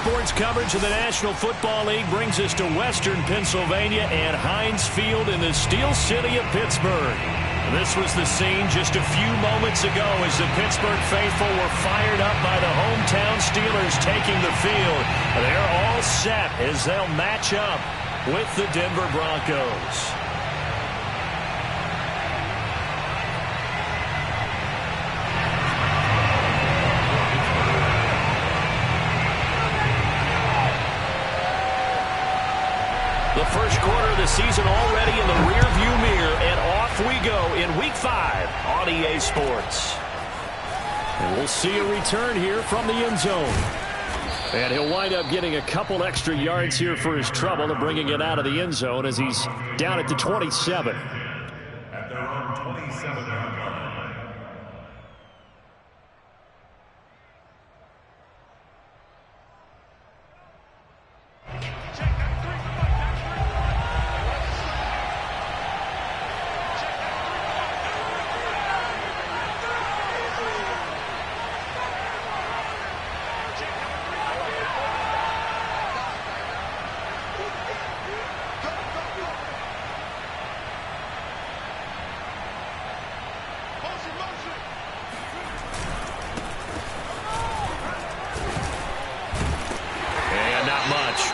sports coverage of the National Football League brings us to Western Pennsylvania and Heinz Field in the Steel City of Pittsburgh. This was the scene just a few moments ago as the Pittsburgh faithful were fired up by the hometown Steelers taking the field. They're all set as they'll match up with the Denver Broncos. The first quarter of the season already in the rearview mirror, and off we go in Week 5 on EA Sports. And we'll see a return here from the end zone. And he'll wind up getting a couple extra yards here for his trouble and bringing it out of the end zone as he's down at the 27. At their own 27-yard line.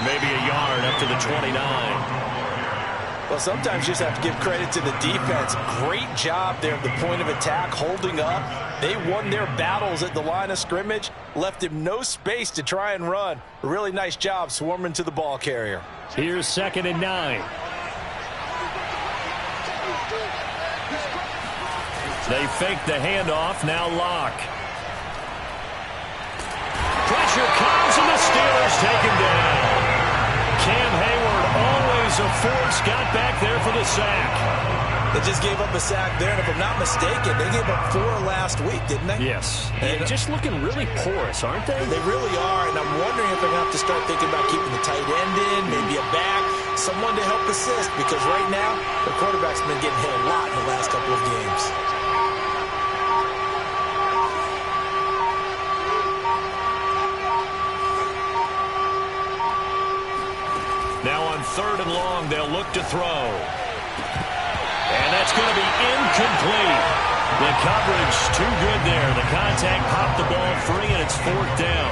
Maybe a yard up to the 29. Well, sometimes you just have to give credit to the defense. Great job there at the point of attack, holding up. They won their battles at the line of scrimmage, left him no space to try and run. A really nice job swarming to the ball carrier. Here's 2nd and 9. They fake the handoff, now lock. Pressure comes and the Steelers take him down. Cam Hayward, always a force, got back there for the sack. They just gave up a sack there, and if I'm not mistaken, they gave up 4 last week, didn't they? Yes. And just looking really porous, aren't they? They really are, and I'm wondering if they're going to have to start thinking about keeping the tight end in, maybe a back, someone to help assist, because right now, the quarterback's been getting hit a lot in the last couple of games. Now on 3rd and long, they'll look to throw. And that's going to be incomplete. The coverage too good there. The contact popped the ball free, and it's 4th down.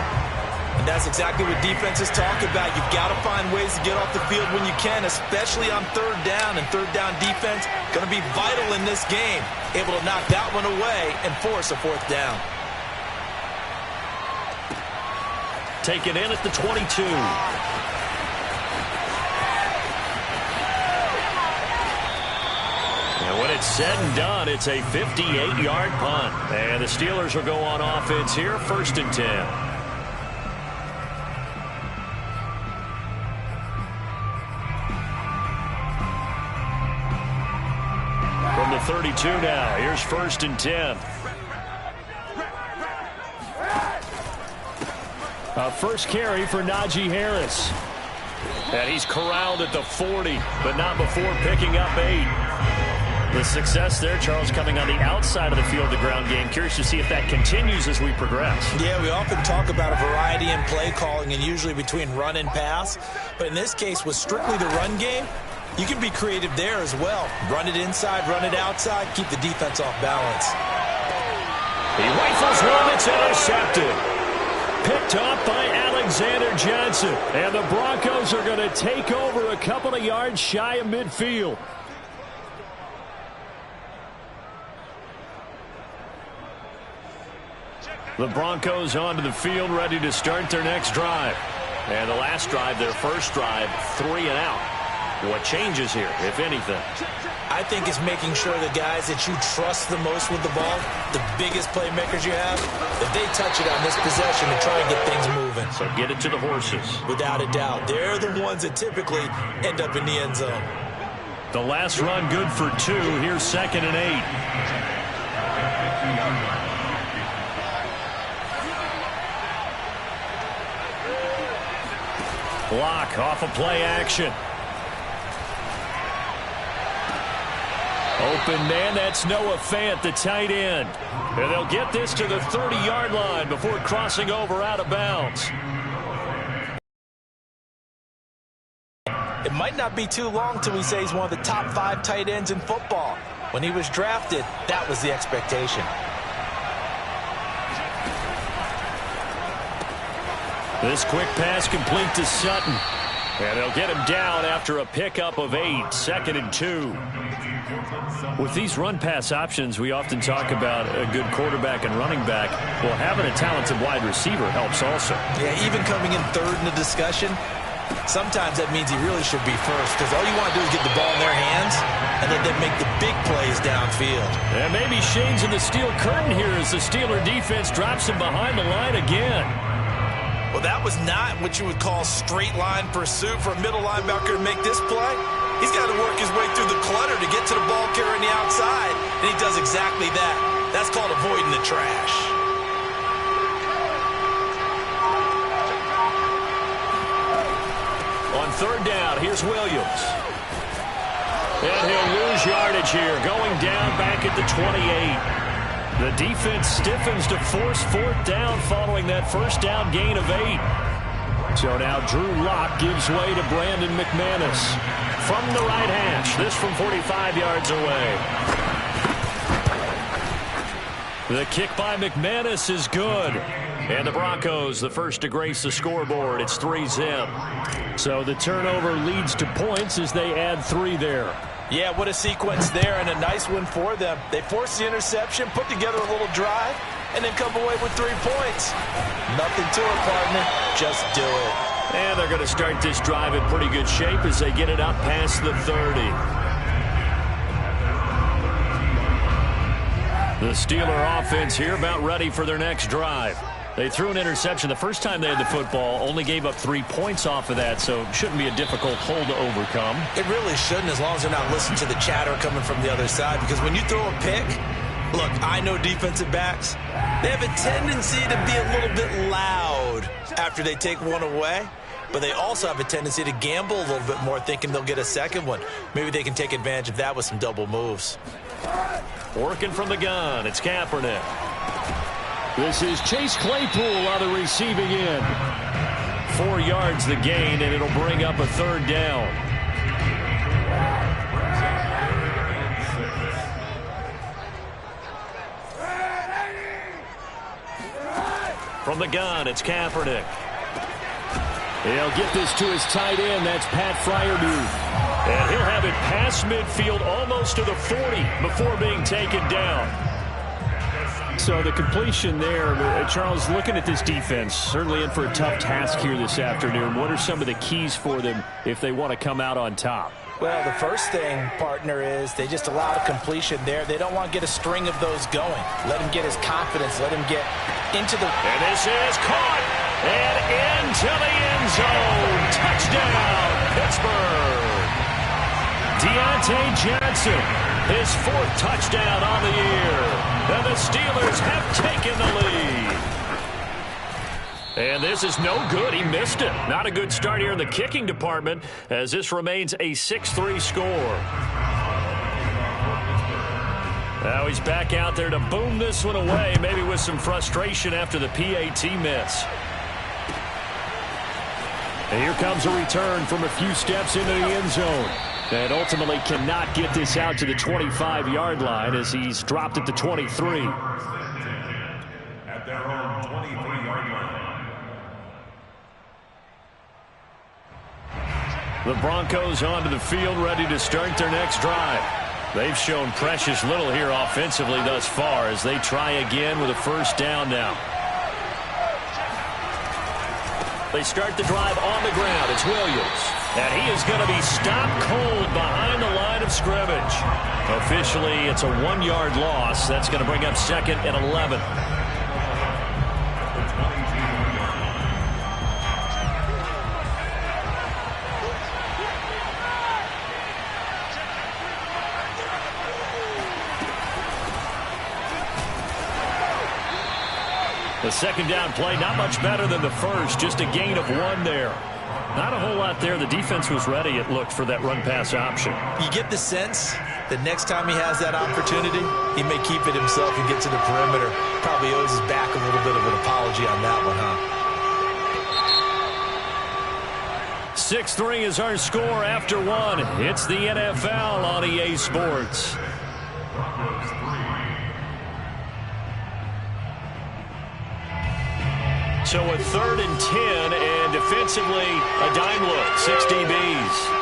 And that's exactly what defenses talk about. You've got to find ways to get off the field when you can, especially on 3rd down. And 3rd down defense going to be vital in this game. Able to knock that one away and force a 4th down. Taken in at the 22. When it's said and done, it's a 58-yard punt. And the Steelers will go on offense here, 1st and 10. From the 32 now, here's 1st and 10. First carry for Najee Harris. And he's corralled at the 40, but not before picking up 8. The success there, Charles, coming on the outside of the field, the ground game. Curious to see if that continues as we progress. Yeah, we often talk about a variety in play calling and usually between run and pass. But in this case, with strictly the run game, you can be creative there as well. Run it inside, run it outside, keep the defense off balance. He rifles one that's intercepted. Picked off by Alexander Johnson. And the Broncos are going to take over a couple of yards shy of midfield. The Broncos onto the field, ready to start their next drive. And the last drive, their first drive, 3 and out. What changes here, if anything? I think it's making sure the guys that you trust the most with the ball, the biggest playmakers you have, that they touch it on this possession and try and get things moving. So get it to the horses. Without a doubt. They're the ones that typically end up in the end zone. The last run good for 2. Here's 2nd and 8. Block off of play action. Open man, that's Noah Fant, the tight end. And they'll get this to the 30-yard line before crossing over out of bounds. It might not be too long till we say he's one of the top 5 tight ends in football. When he was drafted, that was the expectation. This quick pass complete to Sutton. And they'll get him down after a pickup of 8, 2nd and 2. With these run-pass options, we often talk about a good quarterback and running back. Well, having a talented wide receiver helps also. Yeah, even coming in third in the discussion, sometimes that means he really should be first, because all you want to do is get the ball in their hands and let them make the big plays downfield. And maybe Shane's in the steel curtain here as the Steeler defense drops him behind the line again. Well, that was not what you would call straight line pursuit for a middle linebacker to make this play. He's got to work his way through the clutter to get to the ball carrier on the outside, and he does exactly that. That's called avoiding the trash. On 3rd down, here's Williams. And he'll lose yardage here, going down back at the 28. The defense stiffens to force 4th down following that first down gain of 8. So now Drew Lock gives way to Brandon McManus from the right hash. This from 45 yards away. The kick by McManus is good. And the Broncos, the first to grace the scoreboard. It's 3-zip. So the turnover leads to points as they add 3 there. Yeah, what a sequence there, and a nice one for them. They force the interception, put together a little drive, and then come away with 3 points. Nothing to it, partner. Just do it. And they're going to start this drive in pretty good shape as they get it up past the 30. The Steeler offense here about ready for their next drive. They threw an interception the first time they had the football, only gave up 3 points off of that, so it shouldn't be a difficult hole to overcome. It really shouldn't, as long as they're not listening to the chatter coming from the other side, because when you throw a pick, look, I know defensive backs, they have a tendency to be a little bit loud after they take one away, but they also have a tendency to gamble a little bit more, thinking they'll get a second one. Maybe they can take advantage of that with some double moves. Working from the gun, it's Kaepernick. This is Chase Claypool on the receiving end. 4 yards the gain, and it'll bring up a 3rd down. From the gun, it's Kaepernick. He'll get this to his tight end. That's Pat Fryermuth. And he'll have it past midfield almost to the 40 before being taken down. So the completion there, Charles, looking at this defense, certainly in for a tough task here this afternoon. What are some of the keys for them if they want to come out on top? Well, the first thing, partner, is they just allow a completion there. They don't want to get a string of those going. Let him get his confidence. Let him get into the... And this is caught and into the end zone. Touchdown, Pittsburgh. Deontay Johnson, his 4th touchdown on the year. And the Steelers have taken the lead. And this is no good. He missed it. Not a good start here in the kicking department as this remains a 6-3 score. Now he's back out there to boom this one away, maybe with some frustration after the PAT miss. And here comes a return from a few steps into the end zone. And ultimately cannot get this out to the 25-yard line as he's dropped at the 23. At their own 23-yard line. The Broncos onto the field, ready to start their next drive. They've shown precious little here offensively thus far as they try again with a 1st down now. They start the drive on the ground. It's Williams. And he is going to be stopped cold behind the line of scrimmage. Officially, it's a 1-yard loss. That's going to bring up 2nd and 11. The 2nd down play, not much better than the first. Just a gain of 1 there. Not a whole lot there. The defense was ready, it looked, for that run-pass option. You get the sense that next time he has that opportunity, he may keep it himself and get to the perimeter. Probably owes his back a little bit of an apology on that one, huh? 6-3 is our score after one. It's the NFL on EA Sports. So a 3rd and 10, and defensively, a dime look, 6 DBs.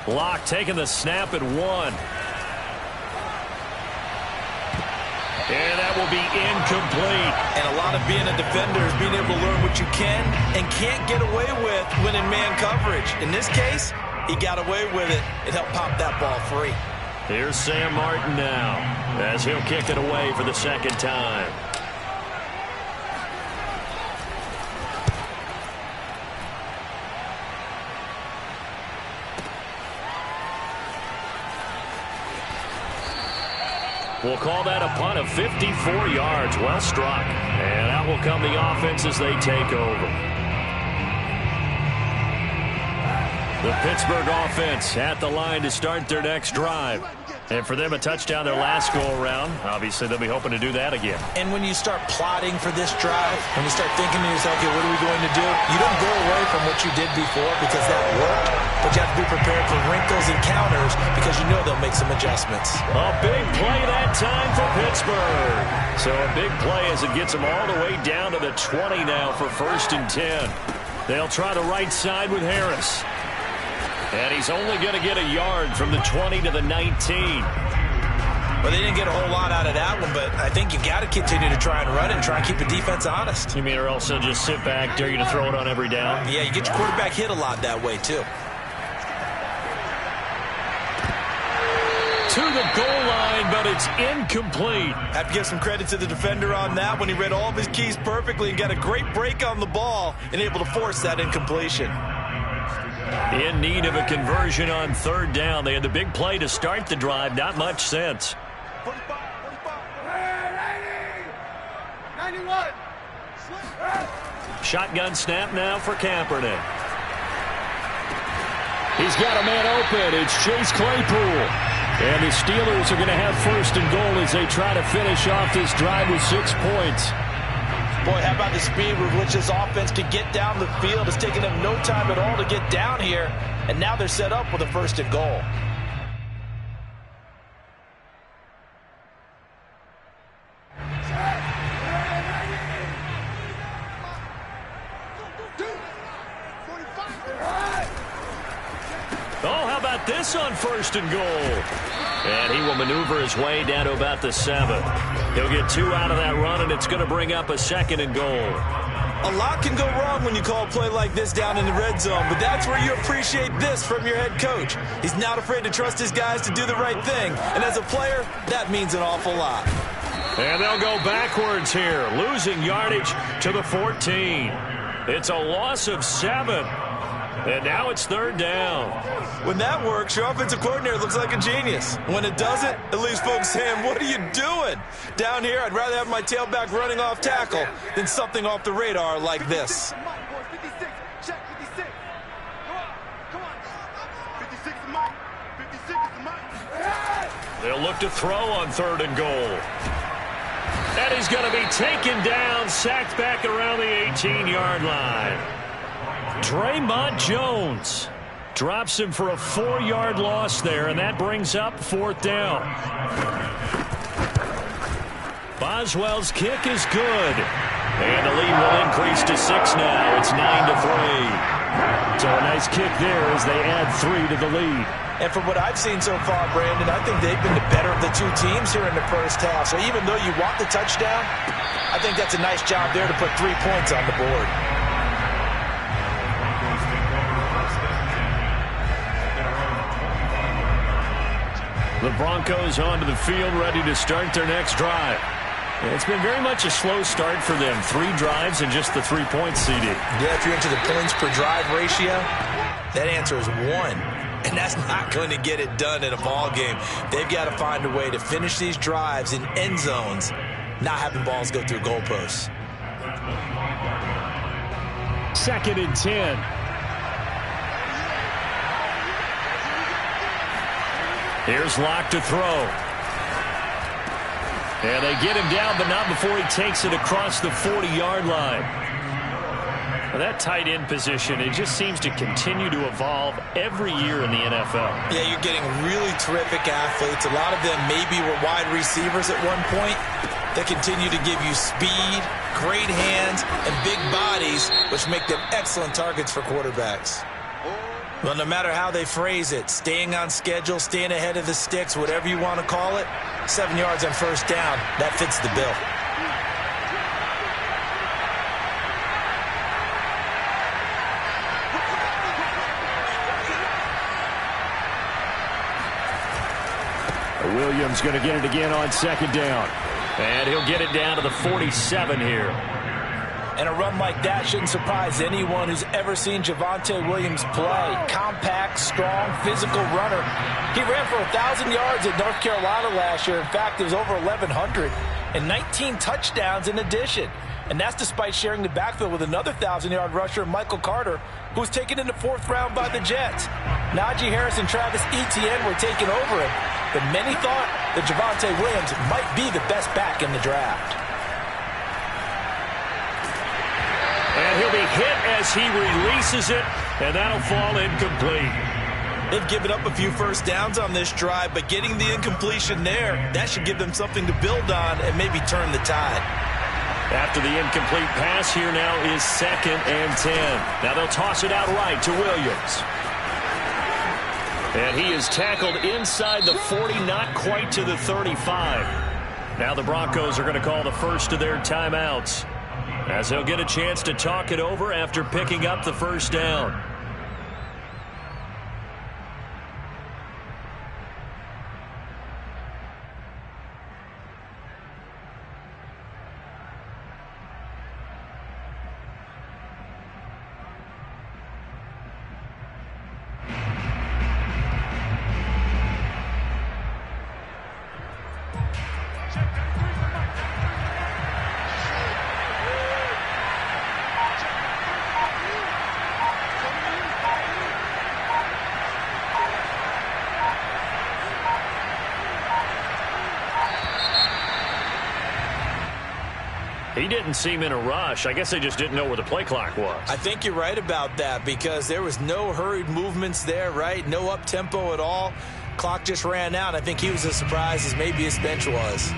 Block taking the snap at 1. And that will be incomplete. And a lot of being a defender is being able to learn what you can and can't get away with when in man coverage. In this case, he got away with it and helped pop that ball free. Here's Sam Martin now as he'll kick it away for the 2nd time. We'll call that a punt of 54 yards. Well struck. And out will come the offense as they take over. The Pittsburgh offense at the line to start their next drive. And for them, a touchdown their last go-around. Obviously, they'll be hoping to do that again. And when you start plotting for this drive, when you start thinking to yourself, okay, what are we going to do? You don't go away from what you did before because that worked. But you have to be prepared for wrinkles and counters because you know they'll make some adjustments. A big play that time for Pittsburgh. So a big play as it gets them all the way down to the 20 now for 1st and 10. They'll try the right side with Harris. And he's only going to get a yard from the 20 to the 19. Well, they didn't get a whole lot out of that one, but I think you got to continue to try and run it and try and keep the defense honest. You mean or else they'll just sit back, dare you to throw it on every down? Yeah, you get your quarterback hit a lot that way, too. To the goal line, but it's incomplete. Have to give some credit to the defender on that when he read all of his keys perfectly and got a great break on the ball and able to force that incompletion. In need of a conversion on 3rd down. They had the big play to start the drive. Not much sense. 91. Shotgun snap now for Kaepernick. He's got a man open. It's Chase Claypool. And the Steelers are going to have 1st and goal as they try to finish off this drive with 6 points. Boy, how about the speed with which this offense could get down the field? It's taken them no time at all to get down here, and now they're set up with a 1st and goal. Oh, how about this on 1st and goal? And he will maneuver his way down to about the 7. He'll get 2 out of that run, and it's going to bring up a 2nd and goal. A lot can go wrong when you call a play like this down in the red zone, but that's where you appreciate this from your head coach. He's not afraid to trust his guys to do the right thing, and as a player, that means an awful lot. And they'll go backwards here, losing yardage to the 14. It's a loss of 7. And now it's 3rd down. When that works, your offensive coordinator looks like a genius. When it doesn't, it leaves folks saying, what are you doing? Down here, I'd rather have my tailback running off tackle than something off the radar like this. They'll look to throw on 3rd and goal. And he's going to be taken down, sacked back around the 18-yard line. Draymond Jones drops him for a 4-yard loss there, and that brings up 4th down. Boswell's kick is good. And the lead will increase to 6 now. It's 9-3. So a nice kick there as they add 3 to the lead. And from what I've seen so far, Brandon, I think they've been the better of the 2 teams here in the first half. So even though you want the touchdown, I think that's a nice job there to put 3 points on the board. The Broncos onto the field, ready to start their next drive. It's been very much a slow start for them. 3 drives and just the 3-point CD. Yeah, if you're into the points per drive ratio, that answer is 1. and that's not going to get it done in a ball game. They've got to find a way to finish these drives in end zones, not having balls go through goalposts. 2nd and 10. Here's Locke to throw. And they get him down, but not before he takes it across the 40-yard line. Well, that tight end position, it just seems to continue to evolve every year in the NFL. Yeah, you're getting really terrific athletes. A lot of them maybe were wide receivers at one point. They continue to give you speed, great hands, and big bodies, which make them excellent targets for quarterbacks. Well, no matter how they phrase it, staying on schedule, staying ahead of the sticks, whatever you want to call it, 7 yards on first down, that fits the bill. Williams going to get it again on 2nd down. And he'll get it down to the 47 here. And a run like that shouldn't surprise anyone who's ever seen Javonte Williams play. Compact, strong, physical runner. He ran for 1,000 yards at North Carolina last year. In fact, it was over 1,100 and 19 touchdowns in addition. And that's despite sharing the backfield with another 1,000-yard rusher, Michael Carter, who was taken in the 4th round by the Jets. Najee Harris and Travis Etienne were taking over him, but many thought that Javonte Williams might be the best back in the draft. And he'll be hit as he releases it, and that'll fall incomplete. They've given up a few first downs on this drive, but getting the incompletion there, that should give them something to build on and maybe turn the tide. After the incomplete pass, here now is 2nd and 10. Now they'll toss it out right to Williams. And he is tackled inside the 40, not quite to the 35. Now the Broncos are going to call the first of their timeouts, as they'll get a chance to talk it over after picking up the first down. He didn't seem in a rush. I guess they just didn't know where the play clock was. I think you're right about that because there was no hurried movements there, right? No up-tempo at all. Clock just ran out. I think he was as surprised as maybe his bench was.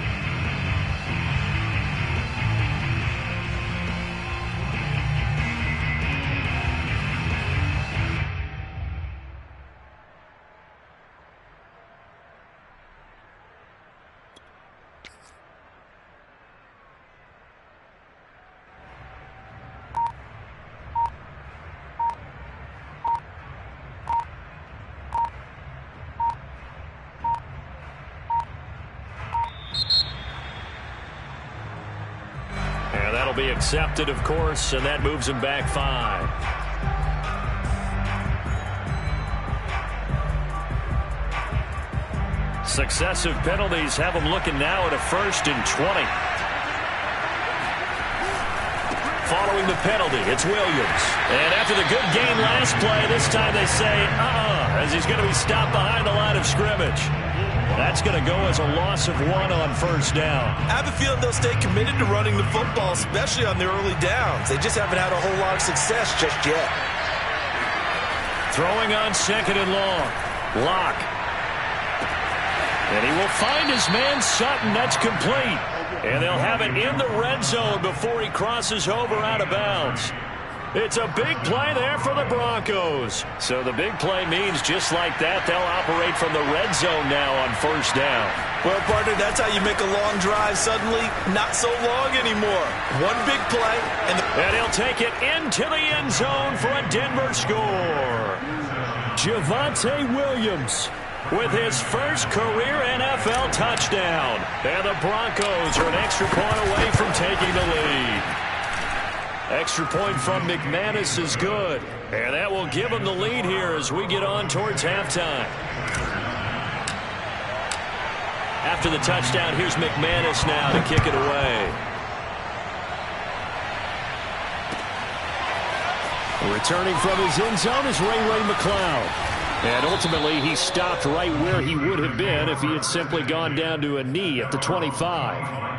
Be accepted, of course, and that moves him back 5. Successive penalties have him looking now at a 1st and 20. Following the penalty, it's Williams. And after the good game last play, this time they say, as he's going to be stopped behind the line of scrimmage. That's going to go as a loss of 1 on first down. I have a feeling they'll stay committed to running the football, especially on the early downs. They just haven't had a whole lot of success just yet. Throwing on 2nd and long. Locke. And he will find his man Sutton. That's complete. And they'll have it in the red zone before he crosses over out of bounds. It's a big play there for the Broncos. So the big play means just like that, they'll operate from the red zone now on first down. Well, partner, that's how you make a long drive suddenly not so long anymore. One big play. And he'll take it into the end zone for a Denver score. Javonte Williams with his first career NFL touchdown. And the Broncos are an extra point away from taking the lead. Extra point from McManus is good. And that will give them the lead here as we get on towards halftime. After the touchdown, here's McManus now to kick it away. Returning from his end zone is Ray McCloud. And ultimately, he stopped right where he would have been if he had simply gone down to a knee at the 25.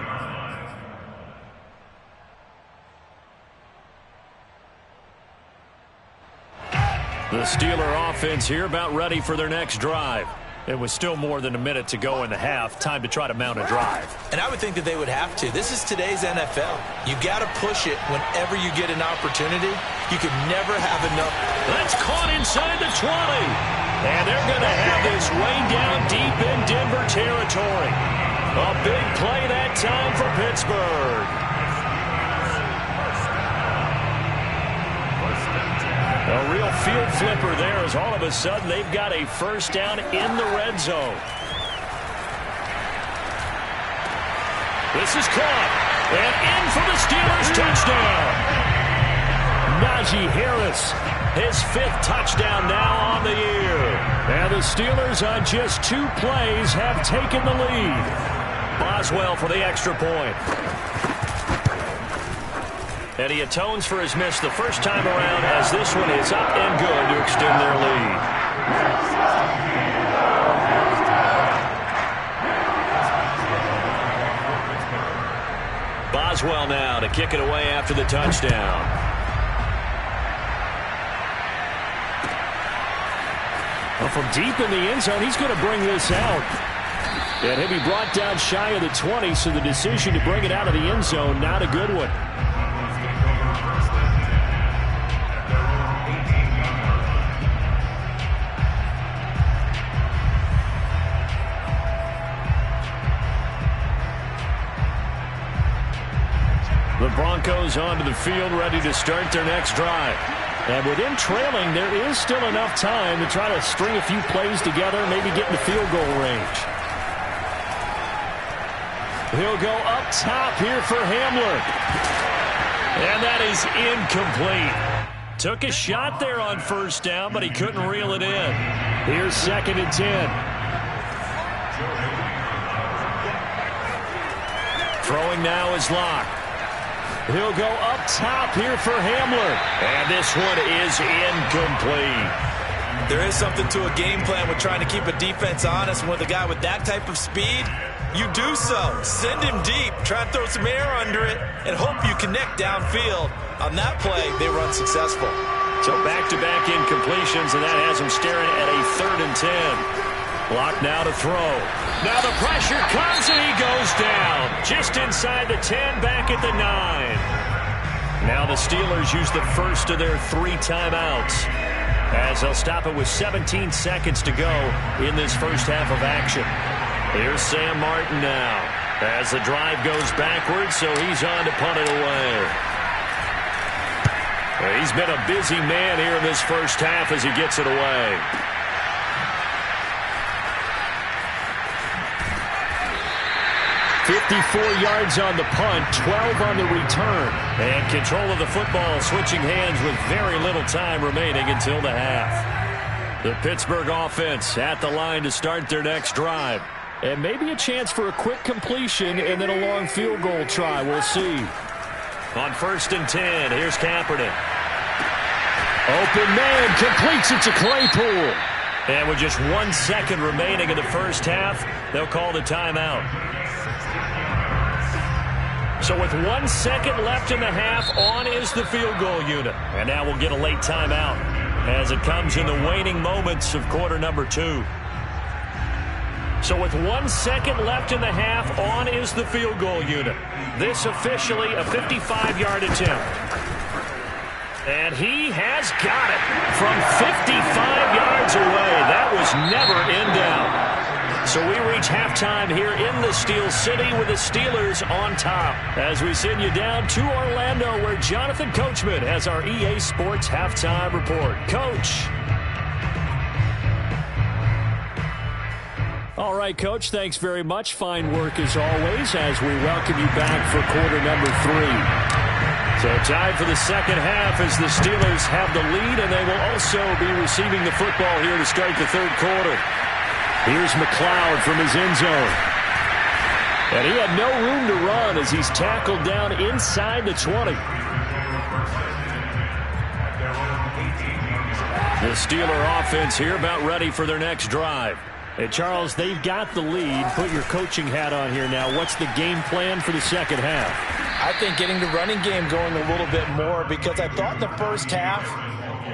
The Steeler offense here about ready for their next drive. It was still more than a minute to go in the half. Time to try to mount a drive. And I would think that they would have to. This is today's NFL. You got to push it whenever you get an opportunity. You can never have enough. That's caught inside the 20. And they're going to have this way down deep in Denver territory. A big play that time for Pittsburgh. A real field flipper there as all of a sudden they've got a first down in the red zone. This is caught. And in for the Steelers touchdown. Najee Harris, his 5th touchdown now on the year. And the Steelers on just 2 plays have taken the lead. Boswell for the extra point. And he atones for his miss the first time around as this one is up and good to extend their lead. Boswell now to kick it away after the touchdown. Well, from deep in the end zone, he's going to bring this out. And he'll be brought down shy of the 20, so the decision to bring it out of the end zone, not a good one. The Broncos onto the field, ready to start their next drive. And with him trailing, there is still enough time to try to string a few plays together, maybe get in the field goal range. He'll go up top here for Hamler. And that is incomplete. Took a shot there on first down, but he couldn't reel it in. Here's 2nd and 10. Throwing now is Locke. He'll go up top here for Hamler. And this one is incomplete. There is something to a game plan with trying to keep a defense honest. With a guy with that type of speed, you do so. Send him deep. Try and throw some air under it and hope you connect downfield. On that play, they were unsuccessful. So back-to-back incompletions, and that has him staring at a 3rd and 10. Block now to throw. Now the pressure comes and he goes down. Just inside the 10, back at the 9. Now the Steelers use the first of their 3 timeouts as they'll stop it with 17 seconds to go in this first half of action. Here's Sam Martin now as the drive goes backwards, so he's on to punt it away. He's been a busy man here in this first half as he gets it away. 54 yards on the punt, 12 on the return. And control of the football switching hands with very little time remaining until the half. The Pittsburgh offense at the line to start their next drive. And maybe a chance for a quick completion and then a long field goal try. We'll see. On 1st and 10, here's Kaepernick. Open man, completes it to Claypool. And with just 1 second remaining in the first half, they'll call the timeout. So with 1 second left in the half, on is the field goal unit. And now we'll get a late timeout as it comes in the waning moments of quarter number 2. So with 1 second left in the half, on is the field goal unit. This officially a 55-yard attempt. And he has got it from 55 yards away. That was never in doubt. So we reach halftime here in the Steel City with the Steelers on top. As we send you down to Orlando where Jonathan Coachman has our EA Sports halftime report. Coach. All right, Coach, thanks very much. Fine work as always as we welcome you back for quarter number 3. So tied for the second half as the Steelers have the lead, and they will also be receiving the football here to start the third quarter. Here's McLeod from his end zone. And he had no room to run as he's tackled down inside the 20. The Steeler offense here about ready for their next drive. Hey, Charles, they've got the lead. Put your coaching hat on here now. What's the game plan for the second half? I think getting the running game going a little bit more, because I thought in the first half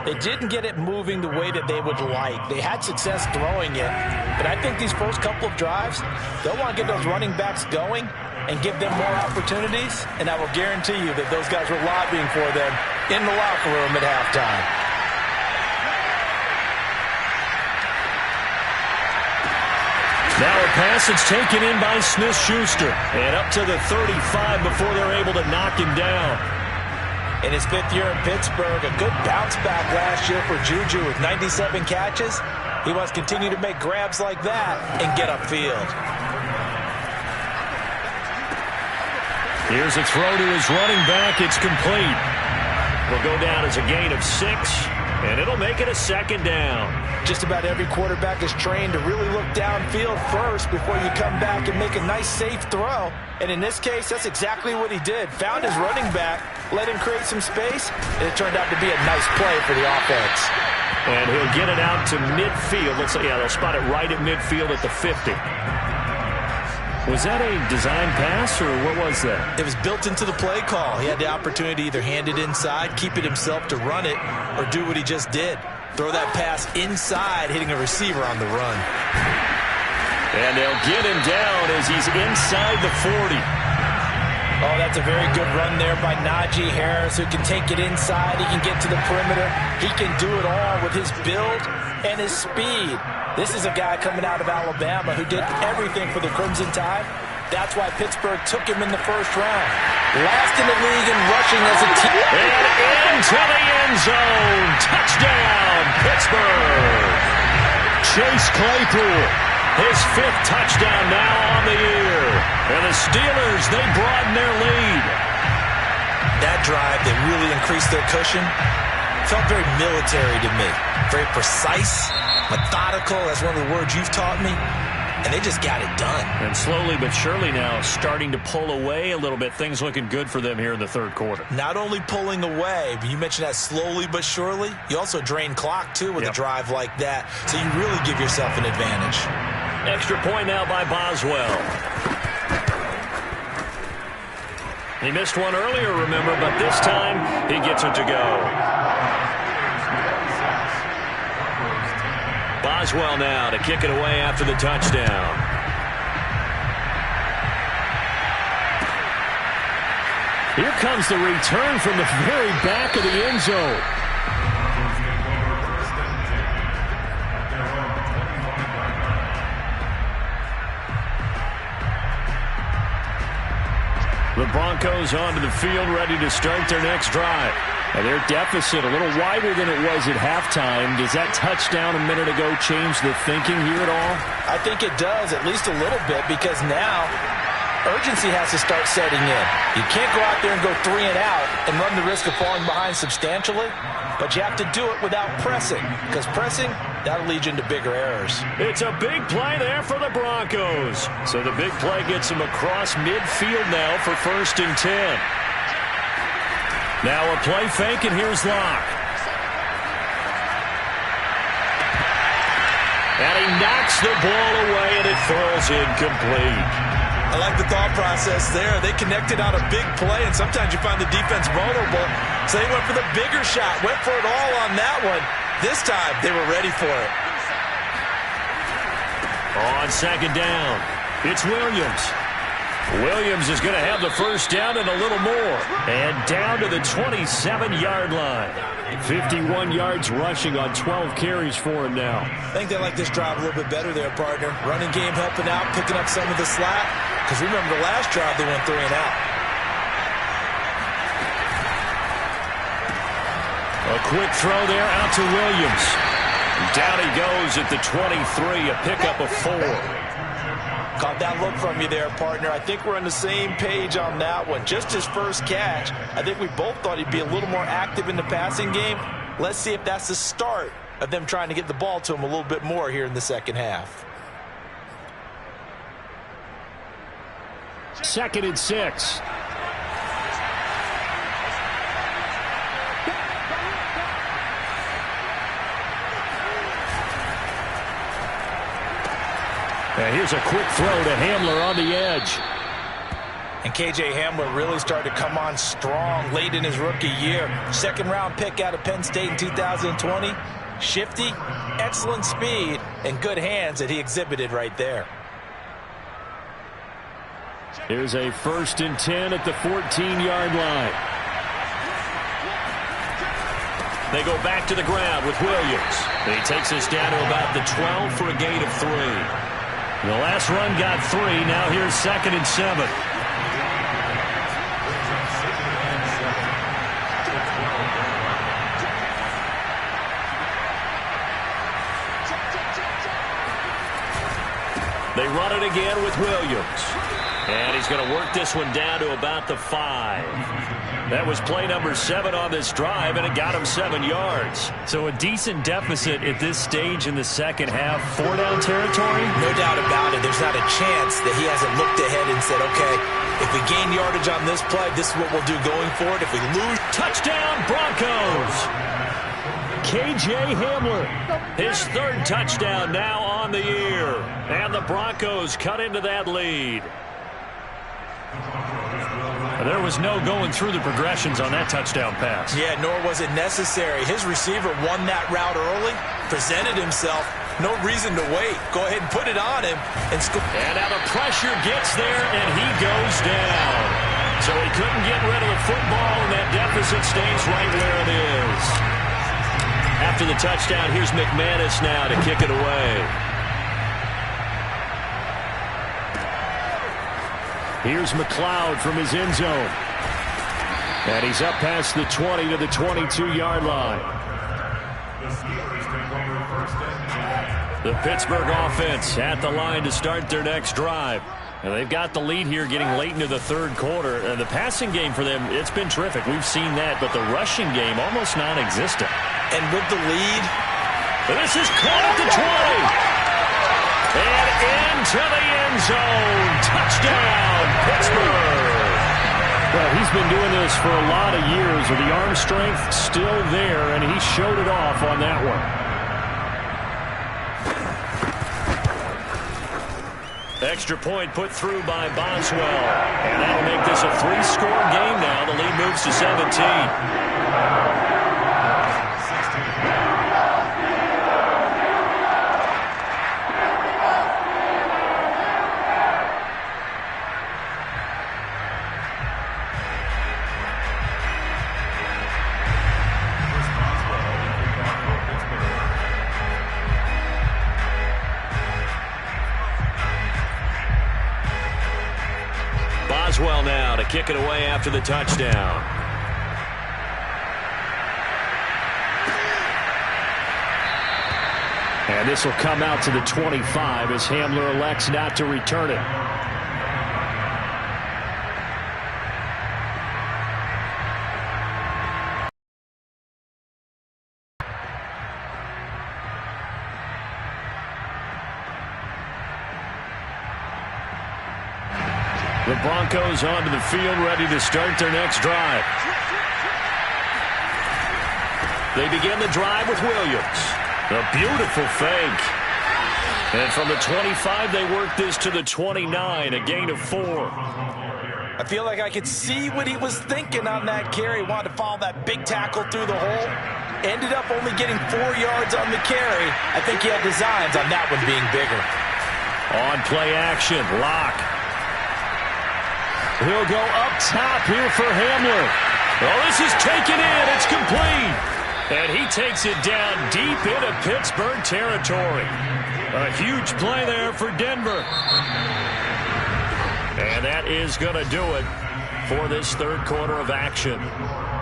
they didn't get it moving the way that they would like. They had success throwing it, but I think these first couple of drives, they'll want to get those running backs going and give them more opportunities, and I will guarantee you that those guys were lobbying for them in the locker room at halftime. Now a pass that's taken in by Smith-Schuster. And up to the 35 before they're able to knock him down. In his 5th year in Pittsburgh, a good bounce back last year for Juju with 97 catches. He wants to continue to make grabs like that and get upfield. Here's a throw to his running back. It's complete. Will go down as a gain of 6, and it'll make it a second down. Just about every quarterback is trained to really look downfield first before you come back and make a nice, safe throw. And in this case, that's exactly what he did. Found his running back, let him create some space, and it turned out to be a nice play for the offense. And he'll get it out to midfield. Let's say, yeah, they'll spot it right at midfield at the 50. Was that a design pass, or what was that? It was built into the play call. He had the opportunity to either hand it inside, keep it himself to run it, or do what he just did. Throw that pass inside, hitting a receiver on the run. And they'll get him down as he's inside the 40. Oh, that's a very good run there by Najee Harris, who can take it inside. He can get to the perimeter. He can do it all with his build and his speed. This is a guy coming out of Alabama who did everything for the Crimson Tide. That's why Pittsburgh took him in the first round. Last in the league in rushing as a team. And into the end zone. Touchdown, Pittsburgh. Chase Claypool, his 5th touchdown now on the year. And the Steelers, they broaden their lead. That drive, they really increased their cushion. Felt very military to me. Very precise, methodical. That's one of the words you've taught me. And they just got it done. And slowly but surely now starting to pull away a little bit. Things looking good for them here in the third quarter. Not only pulling away, but you mentioned that slowly but surely. You also drain clock, too, with a drive like that. So you really give yourself an advantage. Extra point now by Boswell. He missed one earlier, remember, but this time he gets it to go. Boswell now to kick it away after the touchdown. Here comes the return from the very back of the end zone. The Broncos onto the field, ready to start their next drive. Now their deficit a little wider than it was at halftime. Does that touchdown a minute ago change the thinking here at all? I think it does, at least a little bit, because now urgency has to start setting in. You can't go out there and go 3 and out and run the risk of falling behind substantially, but you have to do it without pressing, because pressing, that'll lead you into bigger errors. It's a big play there for the Broncos. So the big play gets them across midfield now for 1st and 10. Now a play fake, and here's Locke. And he knocks the ball away, and it falls incomplete. I like the thought process there. They connected on a big play, and sometimes you find the defense vulnerable. So they went for the bigger shot, went for it all on that one. This time, they were ready for it. On 2nd down, it's Williams. Williams is going to have the first down and a little more. And down to the 27-yard line. 51 yards rushing on 12 carries for him now. I think they like this drive a little bit better there, partner. Running game helping out, picking up some of the slack. Because remember the last drive, they went 3 and out. A quick throw there out to Williams. Down he goes at the 23, a pickup of 4. Caught that look from you there, partner. I think we're on the same page on that one. Just his first catch. I think we both thought he'd be a little more active in the passing game. Let's see if that's the start of them trying to get the ball to him a little bit more here in the second half. 2nd and 6. And here's a quick throw to Hamler on the edge. And K.J. Hamler really started to come on strong late in his rookie year. 2nd-round pick out of Penn State in 2020. Shifty, excellent speed, and good hands that he exhibited right there. Here's a 1st and 10 at the 14-yard line. They go back to the ground with Williams. He takes us down to about the 12 for a gain of 3. The last run got 3. Now here's 2nd and 7. They run it again with Williams. And he's going to work this one down to about the 5. That was play number 7 on this drive, and it got him 7 yards. So a decent deficit at this stage in the second half. 4-down territory? No doubt about it. There's not a chance that he hasn't looked ahead and said, okay, if we gain yardage on this play, this is what we'll do going forward. If we lose... Touchdown, Broncos! K.J. Hamler, his 3rd touchdown now on the year. And the Broncos cut into that lead. There was no going through the progressions on that touchdown pass. Yeah, nor was it necessary. His receiver won that route early, presented himself. No reason to wait. Go ahead and put it on him and score. And now the pressure gets there, and he goes down. So he couldn't get rid of the football, and that deficit stays right where it is. After the touchdown, here's McManus now to kick it away. Here's McLeod from his end zone. And he's up past the 20 to the 22-yard line. The Pittsburgh offense at the line to start their next drive. And they've got the lead here getting late into the 3rd quarter. And the passing game for them, it's been terrific. We've seen that. But the rushing game, almost non-existent. And with the lead, this is caught at the 20. And into the end zone. Touchdown, Pittsburgh. Well, he's been doing this for a lot of years with the arm strength still there, and he showed it off on that one. Extra point put through by Boswell. And that'll make this a 3-score game now. The lead moves to 17. Boswell now to kick it away after the touchdown. And this will come out to the 25 as Hamler elects not to return it. The Broncos onto the field, ready to start their next drive. They begin the drive with Williams. A beautiful fake. And from the 25, they work this to the 29, a gain of 4. I feel like I could see what he was thinking on that carry. Wanted to follow that big tackle through the hole. Ended up only getting 4 yards on the carry. I think he had designs on that one being bigger. On play action, Locke. He'll go up top here for Hamler. Well, this is taken in. It's complete. And he takes it down deep into Pittsburgh territory. A huge play there for Denver. And that is going to do it for this 3rd quarter of action.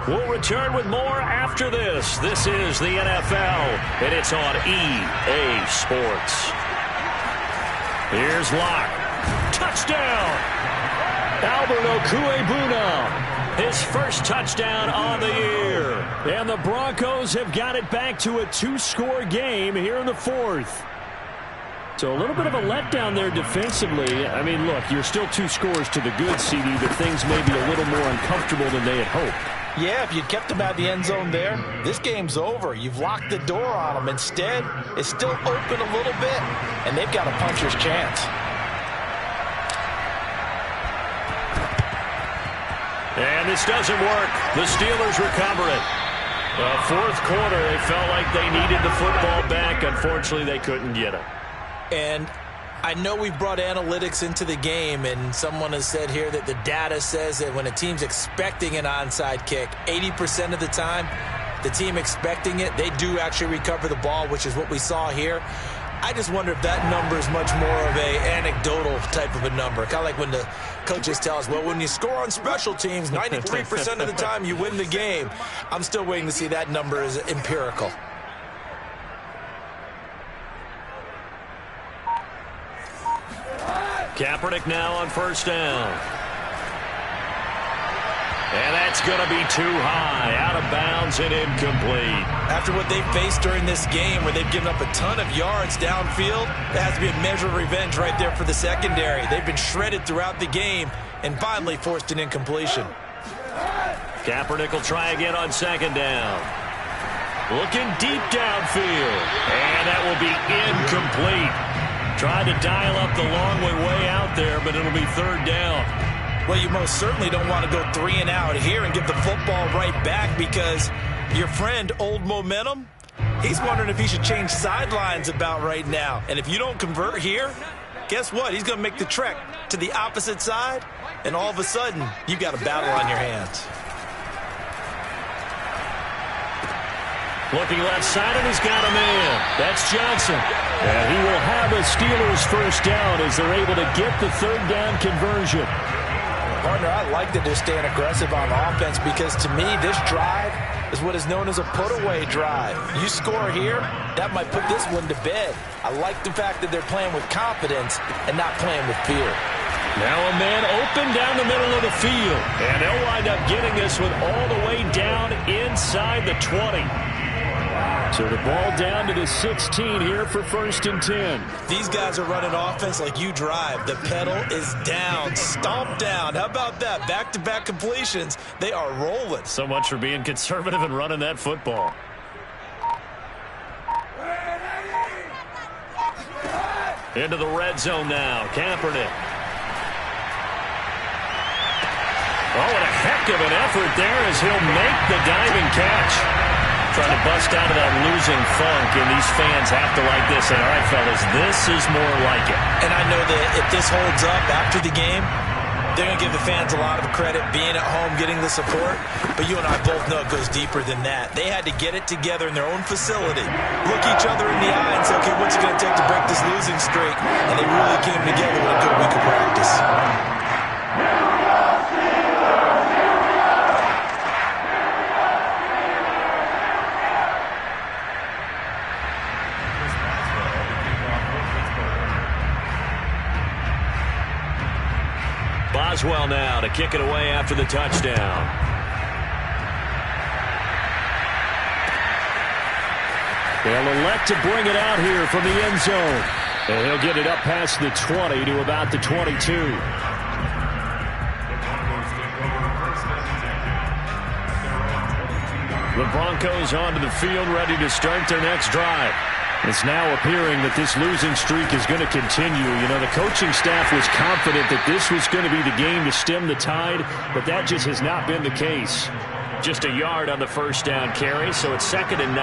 We'll return with more after this. This is the NFL, and it's on EA Sports. Here's Locke. Touchdown! Albert Okwuegbunam, his first touchdown on the year. And the Broncos have got it back to a 2-score game here in the fourth. So a little bit of a letdown there defensively. I mean, look, you're still 2 scores to the good, CD, but things may be a little more uncomfortable than they had hoped. Yeah, if you'd kept them out of the end zone there, this game's over. You've locked the door on them. Instead, it's still open a little bit, and they've got a puncher's chance. And this doesn't work. The Steelers recover it. Fourth quarter, they felt like they needed the football back. Unfortunately, they couldn't get it. And I know we've brought analytics into the game, and someone has said here that the data says that when a team's expecting an onside kick, 80% of the time, the team expecting it, they do actually recover the ball, which is what we saw here. I just wonder if that number is much more of a anecdotal type of a number. Kind of like when the coaches tell us, well, when you score on special teams, 93% of the time you win the game. I'm still waiting to see that number is empirical. Kaepernick now on first down. And that's going to be too high, out of bounds and incomplete. After what they've faced during this game where they've given up a ton of yards downfield, there has to be a measure of revenge right there for the secondary. They've been shredded throughout the game and finally forced an incompletion. Kaepernick will try again on second down. Looking deep downfield. And that will be incomplete. Tried to dial up the long way out there, but it'll be third down. Well, you most certainly don't want to go 3 and out here and give the football right back because your friend, Old Momentum, he's wondering if he should change sidelines about right now. And if you don't convert here, guess what? He's going to make the trek to the opposite side, and all of a sudden, you've got a battle on your hands. Looking left side, and he's got a man. That's Johnson. And he will have a Steelers first down as they're able to get the third down conversion. Partner, I like that they're staying aggressive on offense because to me, this drive is what is known as a put-away drive. You score here, that might put this one to bed. I like the fact that they're playing with confidence and not playing with fear. Now a man open down the middle of the field. And they'll wind up getting this one all the way down inside the 20. So the ball down to the 16 here for first and 10. These guys are running offense like you drive. The pedal is down, stomp down. How about that? Back-to-back completions. They are rolling. So much for being conservative and running that football. Into the red zone now. Kaepernick. Oh, and a heck of an effort there as he'll make the diving catch. Trying to bust out of that losing funk, and these fans have to like this. And all right, fellas, this is more like it. And I know that if this holds up after the game, they're going to give the fans a lot of credit being at home, getting the support. But you and I both know it goes deeper than that. They had to get it together in their own facility, look each other in the eye and say, okay, what's it going to take to break this losing streak? And they really came together with a good week of practice. Boswell now to kick it away after the touchdown. They'll elect to bring it out here from the end zone. And he'll get it up past the 20 to about the 22. The Broncos onto the field ready to start their next drive. It's now appearing that this losing streak is going to continue. You know, the coaching staff was confident that this was going to be the game to stem the tide, but that just has not been the case. Just a yard on the first down carry, so it's 2nd and 9.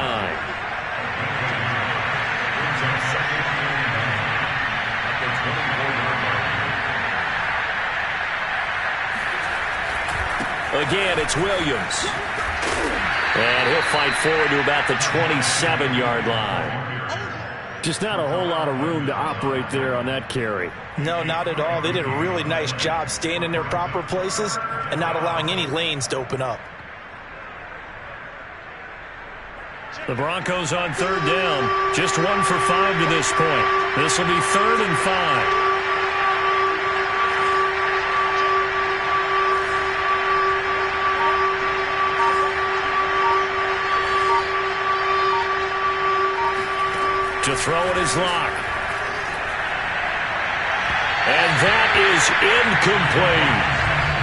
Again, it's Williams. And he'll fight forward to about the 27-yard line. Just not a whole lot of room to operate there on that carry. No, not at all. They did a really nice job staying in their proper places and not allowing any lanes to open up. The Broncos on third down. Just 1 for 5 to this point. This will be 3rd and 5. throw it is Locke. And that is incomplete.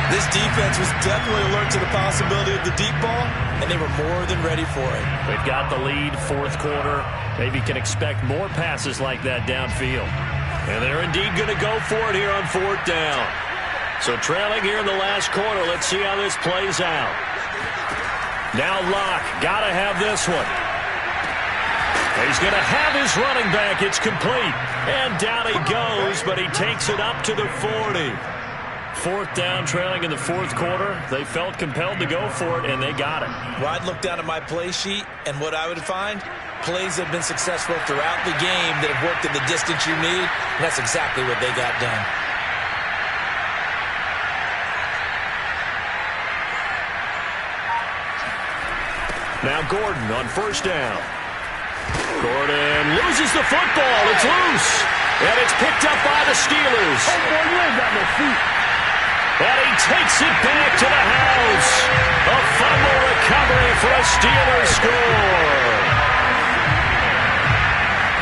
This defense was definitely alert to the possibility of the deep ball, and they were more than ready for it. They've got the lead, fourth quarter. Maybe can expect more passes like that downfield. And they're indeed going to go for it here on fourth down. So trailing here in the last quarter. Let's see how this plays out. Now Locke, got to have this one. He's going to have his running back. It's complete. And down he goes, but he takes it up to the 40. Fourth down, trailing in the fourth quarter. They felt compelled to go for it, and they got it. Well, I'd look down at my play sheet, and what I would find, plays that have been successful throughout the game that have worked at the distance you need, and that's exactly what they got done. Now Gordon on first down. Gordon loses the football. It's loose. And it's picked up by the Steelers. Oh, boy, you ain't got no feet. And he takes it back to the house. A fumble recovery for a Steelers score.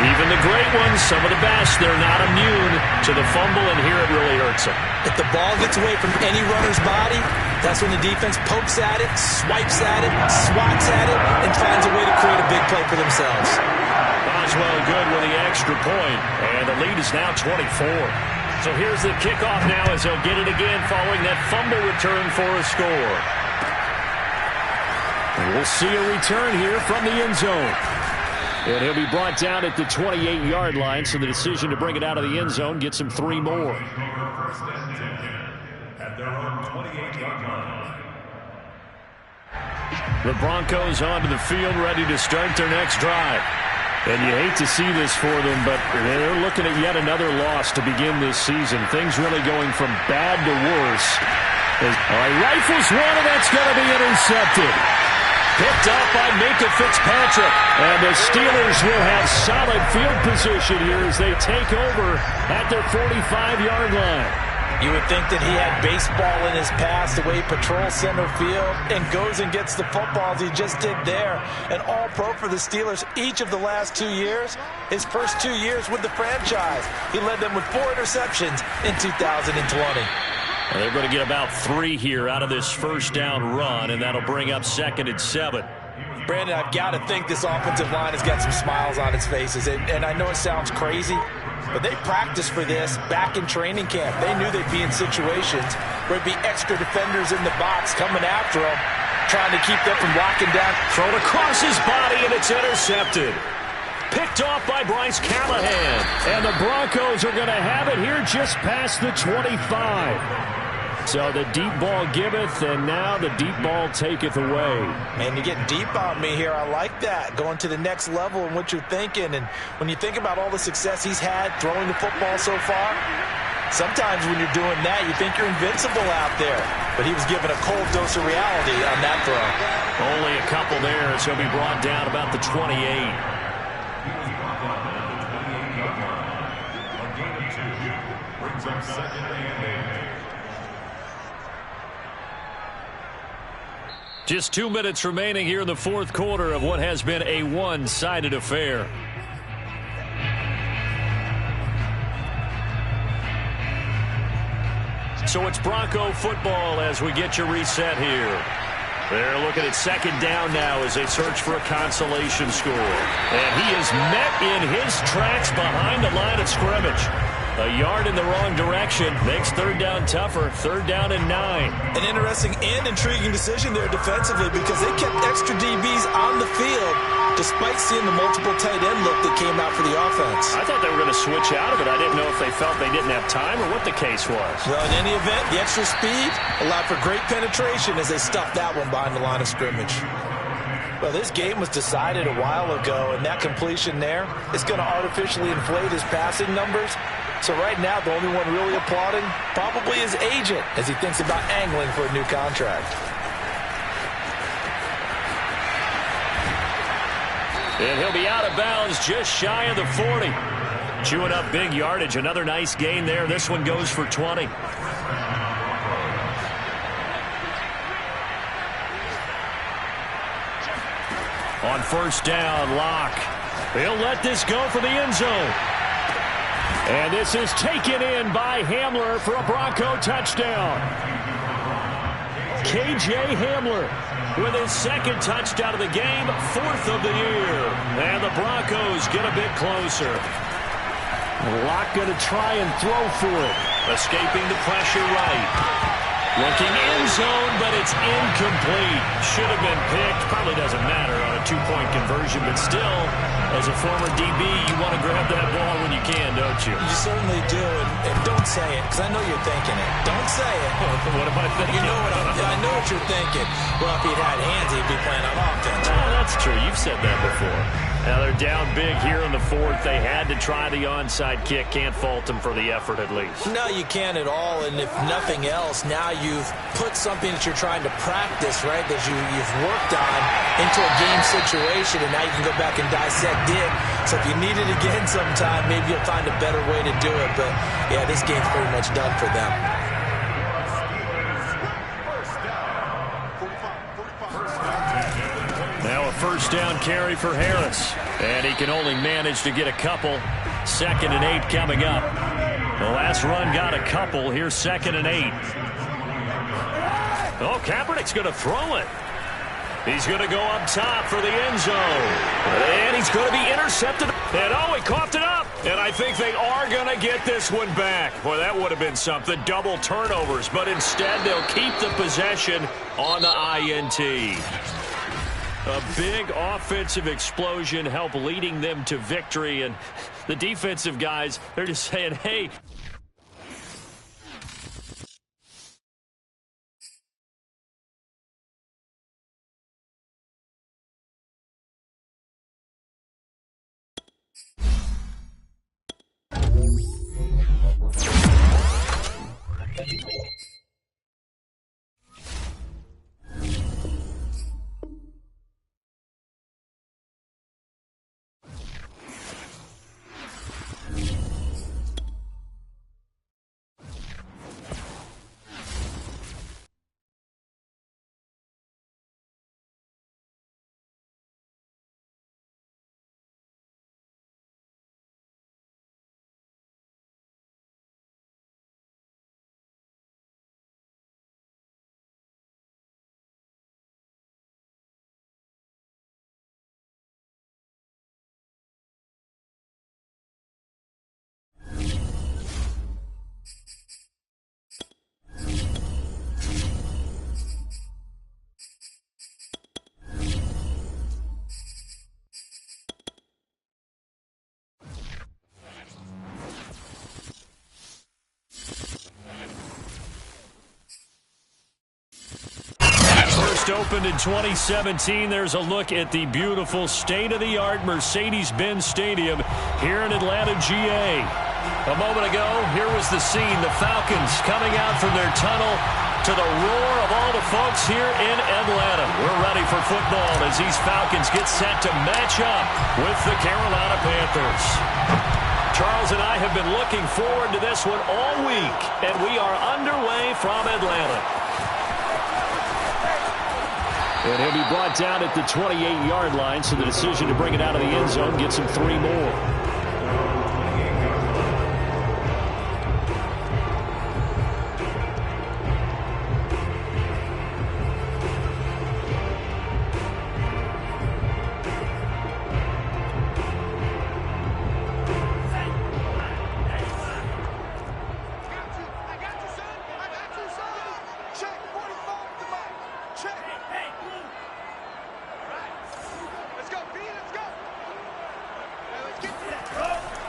Even the great ones, some of the best, they're not immune to the fumble, and here it really hurts them. If the ball gets away from any runner's body, that's when the defense pokes at it, swipes at it, swats at it, and finds a way to create a big play for themselves. Boswell good with the extra point, and the lead is now 24. So here's the kickoff now as he'll get it again following that fumble return for a score. And we'll see a return here from the end zone. And he'll be brought down at the 28-yard line, so the decision to bring it out of the end zone gets him 3 more. At their own 28-yard line. The Broncos onto the field, ready to start their next drive. And you hate to see this for them, but they're looking at yet another loss to begin this season. Things really going from bad to worse. Rifles one, and that's going to be intercepted. Picked up by Minka Fitzpatrick. And the Steelers will have solid field position here as they take over at their 45-yard line. You would think that he had baseball in his past, the way he patrols center field and goes and gets the footballs he just did there. An all-pro for the Steelers each of the last 2 years. His first 2 years with the franchise, he led them with 4 interceptions in 2020. And they're going to get about 3 here out of this first down run, and that'll bring up 2nd and 7. Brandon, I've got to think this offensive line has got some smiles on its faces. And I know it sounds crazy, but they practiced for this back in training camp. They knew they'd be in situations where there'd be extra defenders in the box coming after them, trying to keep them from locking down. Thrown across his body, and it's intercepted. Picked off by Bryce Callahan. And the Broncos are going to have it here just past the 25. So the deep ball giveth, and now the deep ball taketh away. Man, you're getting deep on me here. I like that. Going to the next level and what you're thinking. And when you think about all the success he's had throwing the football so far, sometimes when you're doing that, you think you're invincible out there. But he was given a cold dose of reality on that throw. Only a couple there as he'll be brought down about the 28. Brings up 2nd and 8. Just 2 minutes remaining here in the fourth quarter of what has been a one-sided affair. So it's Bronco football as we get you reset here. They're looking at 2nd down now as they search for a consolation score. And he is met in his tracks behind the line of scrimmage. A yard in the wrong direction makes 3rd down tougher. 3rd down and 9. An interesting and intriguing decision there defensively because they kept extra DBs on the field despite seeing the multiple tight end look that came out for the offense. I thought they were going to switch out of it. I didn't know if they felt they didn't have time or what the case was. Well, in any event, the extra speed allowed for great penetration as they stuffed that one behind the line of scrimmage. Well, this game was decided a while ago, and that completion there is going to artificially inflate his passing numbers. So right now, the only one really applauding probably his agent as he thinks about angling for a new contract. And he'll be out of bounds just shy of the 40. Chewing up big yardage. Another nice gain there. This one goes for 20. On first down, Locke. He'll let this go for the end zone. And this is taken in by Hamler for a Bronco touchdown. K.J. Hamler with his second touchdown of the game, 4th of the year. And the Broncos get a bit closer. Locke going to try and throw for it. Escaping the pressure right. Looking end zone, but it's incomplete. Should have been picked. Probably doesn't matter on a two-point conversion, but still, as a former DB, you want to grab that ball when you can, don't you? You certainly do, and don't say it, because I know you're thinking it. Don't say it. What am I thinking? You know I know what you're thinking. Well, if he'd had hands, he'd be playing on offense. Oh, that's true. You've said that before. Now they're down big here in the 4th. They had to try the onside kick. Can't fault them for the effort at least. No, you can't at all. And if nothing else, now you've put something that you're trying to practice, right, that you've worked on into a game situation, and now you can go back and dissect it. So if you need it again sometime, maybe you'll find a better way to do it. But, yeah, this game's pretty much done for them. Now a first down carry for Harris. And he can only manage to get a couple. 2nd and 8 coming up. The last run got a couple. Here's 2nd and 8. Oh, Kaepernick's going to throw it. He's going to go up top for the end zone. And he's going to be intercepted. And, oh, he coughed it up. And I think they are going to get this one back. Boy, that would have been something. Double turnovers. But instead, they'll keep the possession on the INT. A big offensive explosion helped leading them to victory. And the defensive guys, they're just saying, hey. Opened in 2017. There's a look at the beautiful state-of-the-art Mercedes-Benz Stadium here in Atlanta, GA. A moment ago, here was the scene. The Falcons coming out from their tunnel to the roar of all the folks here in Atlanta. We're ready for football as these Falcons get set to match up with the Carolina Panthers. Charles and I have been looking forward to this one all week, and we are underway from Atlanta. And he'll be brought down at the 28-yard line, so the decision to bring it out of the end zone gets him 3 more.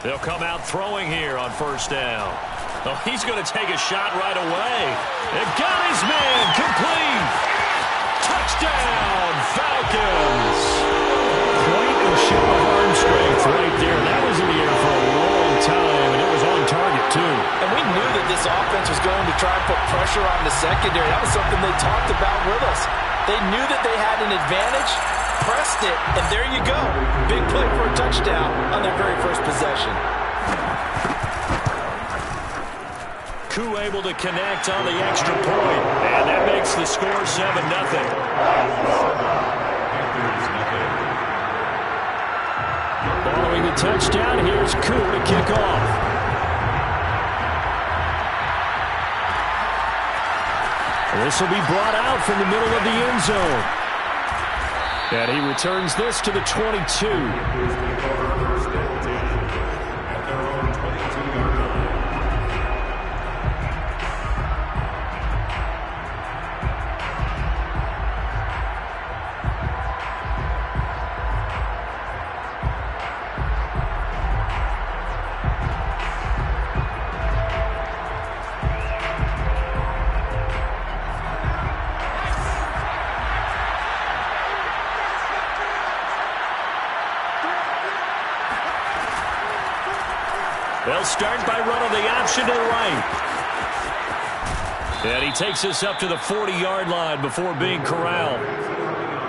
They'll come out throwing here on first down. Oh, he's going to take a shot right away. They've got his man complete. Touchdown, Falcons. Quite a show of arm strength right there. That was in the air for a long time, and it was on target, too. And we knew that this offense was going to try and put pressure on the secondary. That was something they talked about with us. They knew that they had an advantage, pressed it, and there you go. Big play for a touchdown on their very first possession. Koo able to connect on the extra point, and that makes the score 7-0. Ball Throwing the touchdown, here's Koo to kick off. This will be brought out from the middle of the end zone. And he returns this to the 22. They'll start by running the option to the right. And he takes us up to the 40-yard line before being corralled.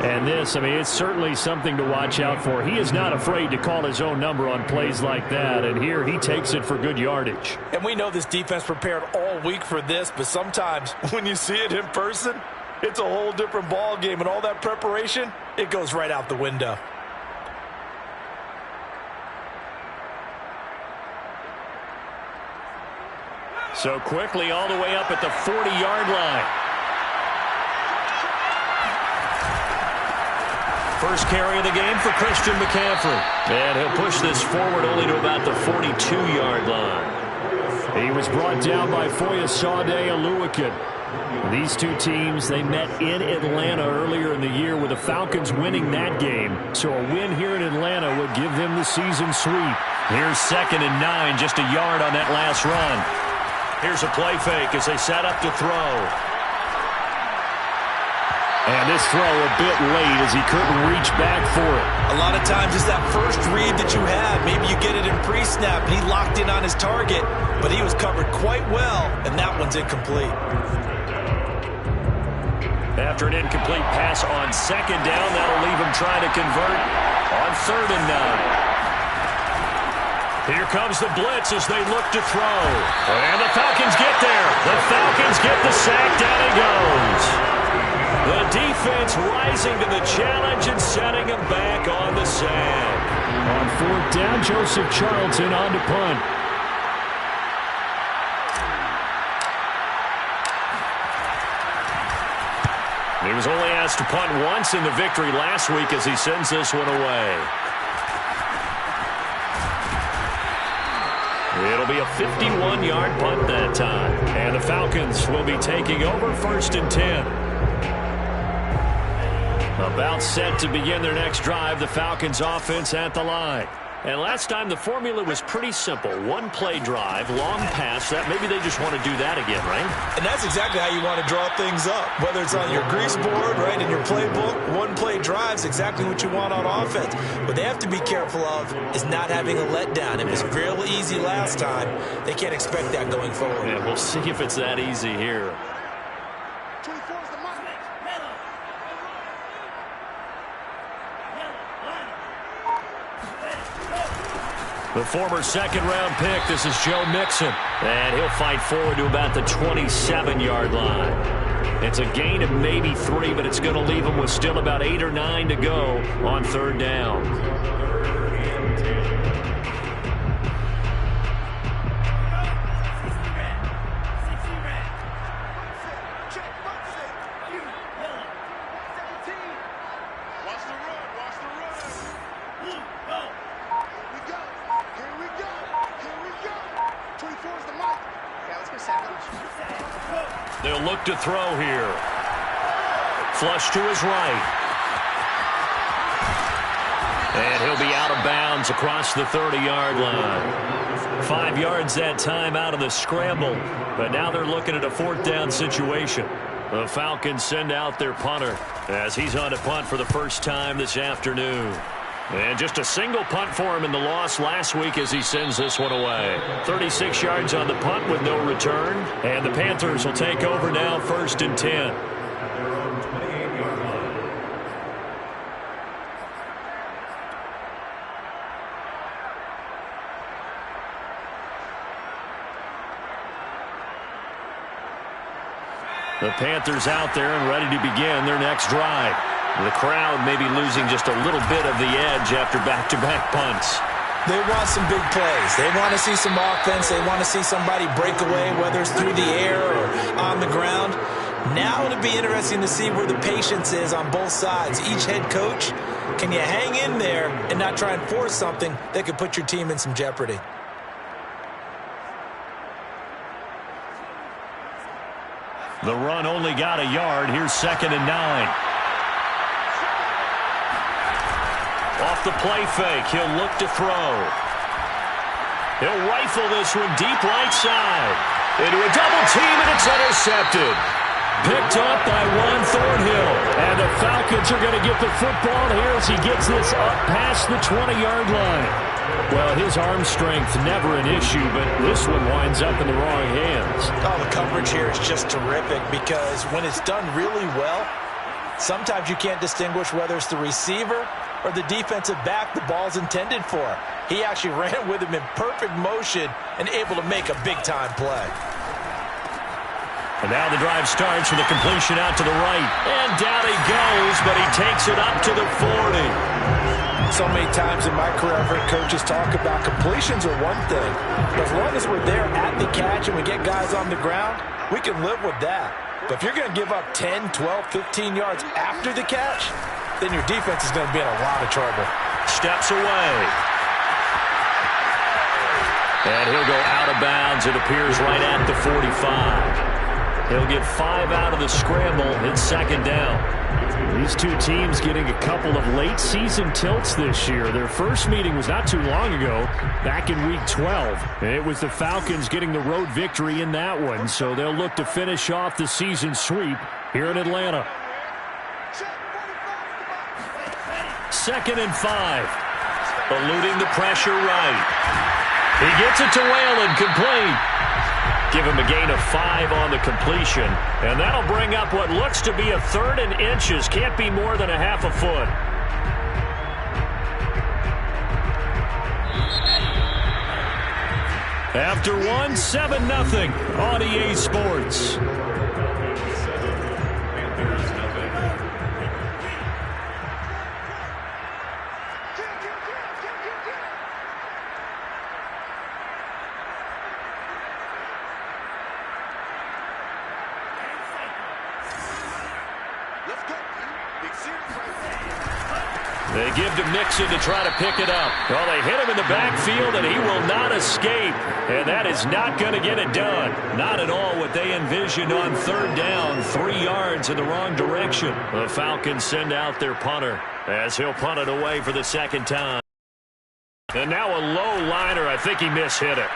And this, I mean, it's certainly something to watch out for. He is not afraid to call his own number on plays like that. And here he takes it for good yardage. And we know this defense prepared all week for this, but sometimes when you see it in person, it's a whole different ball game. And all that preparation, it goes right out the window. So quickly all the way up at the 40-yard line. First carry of the game for Christian McCaffrey. And he'll push this forward only to about the 42-yard line. He was brought down by Foyesade Oluwakin. These two teams, they met in Atlanta earlier in the year with the Falcons winning that game. So a win here in Atlanta would give them the season sweep. Here's 2nd and 9, just a yard on that last run. Here's a play fake as they set up to throw. And this throw a bit late as he couldn't reach back for it. A lot of times it's that first read that you have. Maybe you get it in pre-snap and he locked in on his target, but he was covered quite well, and that one's incomplete. After an incomplete pass on 2nd down, that'll leave him trying to convert on 3rd and 9. Here comes the blitz as they look to throw. And the Falcons get there. The Falcons get the sack. Down he goes. The defense rising to the challenge and setting him back on the sack. On 4th down, Joseph Charlton on to punt. He was only asked to punt once in the victory last week as he sends this one away. It'll be a 51-yard punt that time. And the Falcons will be taking over 1st and 10. About set to begin their next drive, the Falcons offense at the line. And last time the formula was pretty simple. One play drive, long pass. That maybe they just want to do that again, right? And that's exactly how you want to draw things up. Whether it's on your grease board, right, in your playbook, one play drive's exactly what you want on offense. What they have to be careful of is not having a letdown. It was real easy last time. They can't expect that going forward. Yeah, we'll see if it's that easy here. The former 2nd-round pick, this is Joe Mixon. And he'll fight forward to about the 27-yard line. It's a gain of maybe 3, but it's going to leave him with still about 8 or 9 to go on 3rd down. They'll look to throw here. Flush to his right. And he'll be out of bounds across the 30-yard line. 5 yards that time out of the scramble. But now they're looking at a 4th down situation. The Falcons send out their punter as he's on to punt for the first time this afternoon. And just a single punt for him in the loss last week as he sends this one away. 36 yards on the punt with no return. And the Panthers will take over now 1st and 10. The Panthers out there and ready to begin their next drive. The crowd may be losing just a little bit of the edge after back-to-back punts. They want some big plays. They want to see some offense. They want to see somebody break away, whether it's through the air or on the ground. Now it'll be interesting to see where the patience is on both sides. Each head coach, can you hang in there and not try and force something that could put your team in some jeopardy? The run only got a yard. Here's 2nd and 9. Off the play fake, he'll look to throw. He'll rifle this one deep right side. Into a double team, and it's intercepted. Picked up by Juan Thornhill. And the Falcons are going to get the football here as he gets this up past the 20-yard line. Well, his arm strength never an issue, but this one winds up in the wrong hands. Oh, the coverage here is just terrific because when it's done really well, sometimes you can't distinguish whether it's the receiver or the defensive back the ball's intended for. He actually ran with him in perfect motion and able to make a big-time play. And now the drive starts with a completion out to the right. And down he goes, but he takes it up to the 40. So many times in my career, I've heard coaches talk about completions are one thing. But as long as we're there at the catch and we get guys on the ground, we can live with that. But if you're going to give up 10, 12, 15 yards after the catch, then your defense is going to be in a lot of trouble. Steps away. And he'll go out of bounds. It appears right at the 45. He'll get 5 out of the scramble. It's 2nd down. These two teams getting a couple of late season tilts this year. Their first meeting was not too long ago, back in week 12. It was the Falcons getting the road victory in that one, so they'll look to finish off the season sweep here in Atlanta. 2nd and 5. Eluding the pressure right. He gets it to Whalen, complete. Give him a gain of 5 on the completion. And that'll bring up what looks to be a 3rd and inches. Can't be more than a half a foot. After 7-0 on EA Sports. They give to Mixon to try to pick it up. Well, they hit him in the backfield, and he will not escape. And that is not going to get it done. Not at all what they envisioned on 3rd down. 3 yards in the wrong direction. The Falcons send out their punter as he'll punt it away for the 2nd time. And now a low liner. I think he mishit it.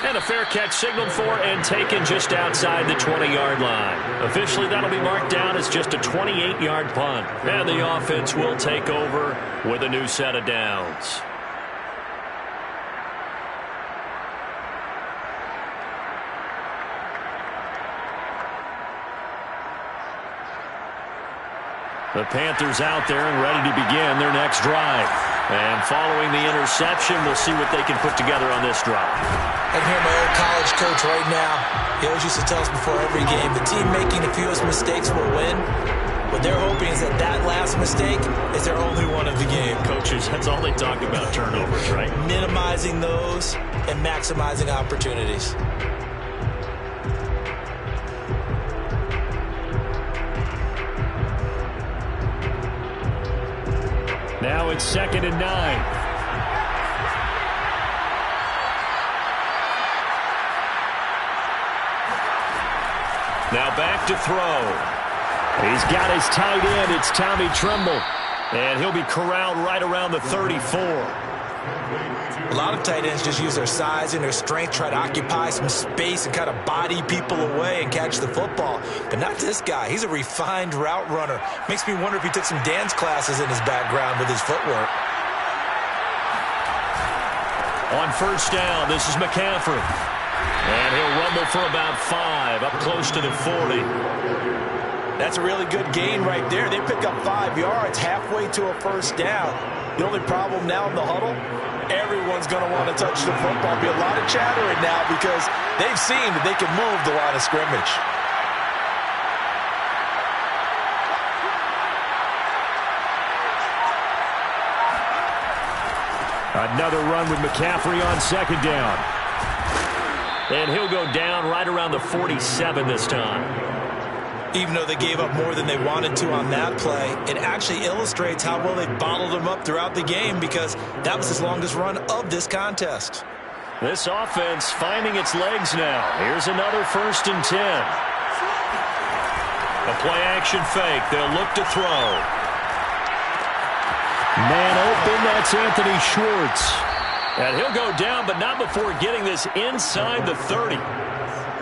And a fair catch signaled for and taken just outside the 20-yard line. Officially, that'll be marked down as just a 28-yard punt. And the offense will take over with a new set of downs. The Panthers out there and ready to begin their next drive. And following the interception, we'll see what they can put together on this drive. I can hear my old college coach right now. He always used to tell us before every game, the team making the fewest mistakes will win. What they're hoping is that that last mistake is their only one of the game. Coaches, that's all they talk about, turnovers, right? Minimizing those and maximizing opportunities. Now it's 2nd and 9. Now back to throw. He's got his tight end. It's Tommy Tremble. And he'll be corralled right around the 34. A lot of tight ends just use their size and their strength, try to occupy some space and kind of body people away and catch the football. But not this guy. He's a refined route runner. Makes me wonder if he took some dance classes in his background with his footwork. On 1st down, this is McCaffrey. And he'll rumble for about 5, up close to the 40. That's a really good gain right there. They pick up 5 yards halfway to a 1st down. The only problem now in the huddle, everyone's going to want to touch the football. Be a lot of chattering now because they've seen that they can move the line of scrimmage. Another run with McCaffrey on second down. And he'll go down right around the 47 this time. Even though they gave up more than they wanted to on that play, it actually illustrates how well they bottled them up throughout the game, because that was his longest run of this contest. This offense finding its legs now. Here's another 1st and 10. A play-action fake. They'll look to throw. Man open, that's Anthony Schwartz. And he'll go down, but not before getting this inside the 30.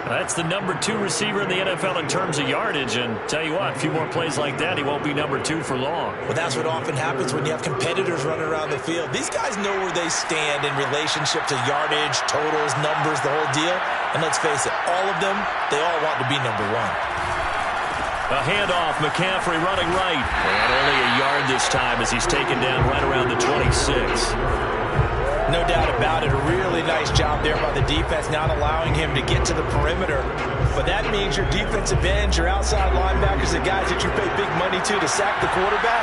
That's the number 2 receiver in the NFL in terms of yardage. And tell you what, a few more plays like that, he won't be number 2 for long. Well, that's what often happens when you have competitors running around the field. These guys know where they stand in relationship to yardage, totals, numbers, the whole deal. And let's face it, all of them, they all want to be number 1. A handoff, McCaffrey running right. And only a yard this time as he's taken down right around the 26. No doubt about it. A really nice job there by the defense, not allowing him to get to the perimeter. But that means your defensive ends, your outside linebackers, the guys that you pay big money to sack the quarterback,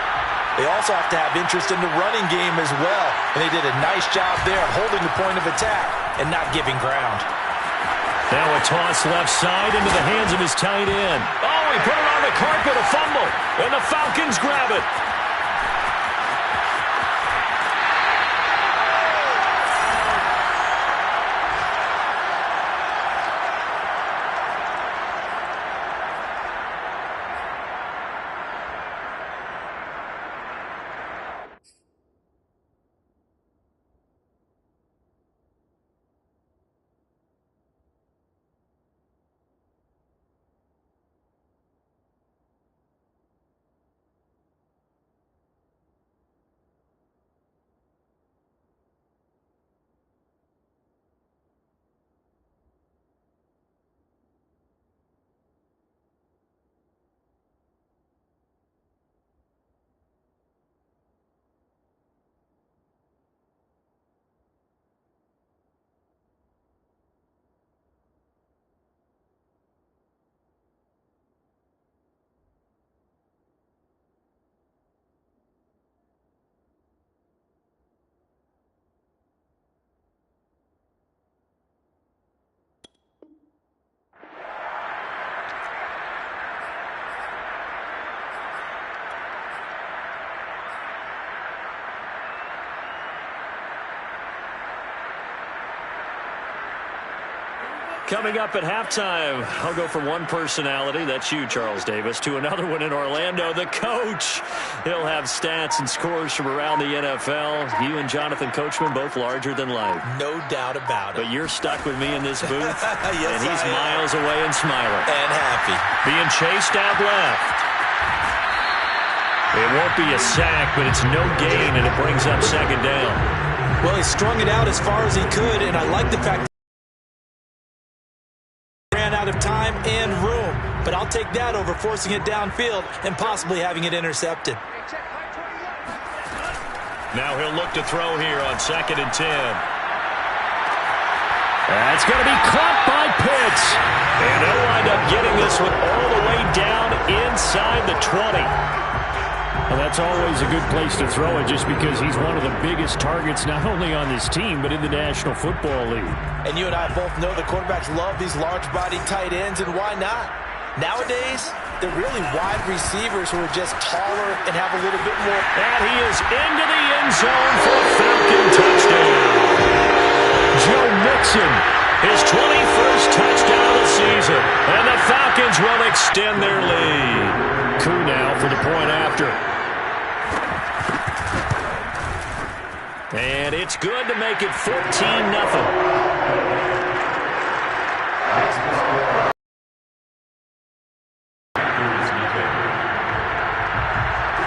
they also have to have interest in the running game as well. And they did a nice job there of holding the point of attack and not giving ground. Now a toss left side into the hands of his tight end. Oh, he put it on the carpet, a fumble. And the Falcons grab it. Coming up at halftime, I'll go from one personality, that's you, Charles Davis, to another one in Orlando, the coach. He'll have stats and scores from around the NFL. You and Jonathan Coachman, both larger than life. No doubt about it. But you're stuck with me in this booth, yes, and he's miles away and smiling. And happy. Being chased out left. It won't be a sack, but it's no gain, and it brings up second down. Well, he strung it out as far as he could, and I like the fact out of time and room, but I'll take that over forcing it downfield and possibly having it intercepted. Now he'll look to throw here on 2nd and 10. That's going to be caught by Pitts, and they'll wind up getting this one all the way down inside the 20. Well, that's always a good place to throw it, just because he's one of the biggest targets not only on this team but in the National Football League. And you and I both know the quarterbacks love these large-bodied tight ends, and why not? Nowadays, they're really wide receivers who are just taller and have a little bit more. And he is into the end zone for a Falcon touchdown. Joe Mixon, his 21st touchdown of the season, and the Falcons will extend their lead. Coup now for the point after. And it's good to make it 14-0.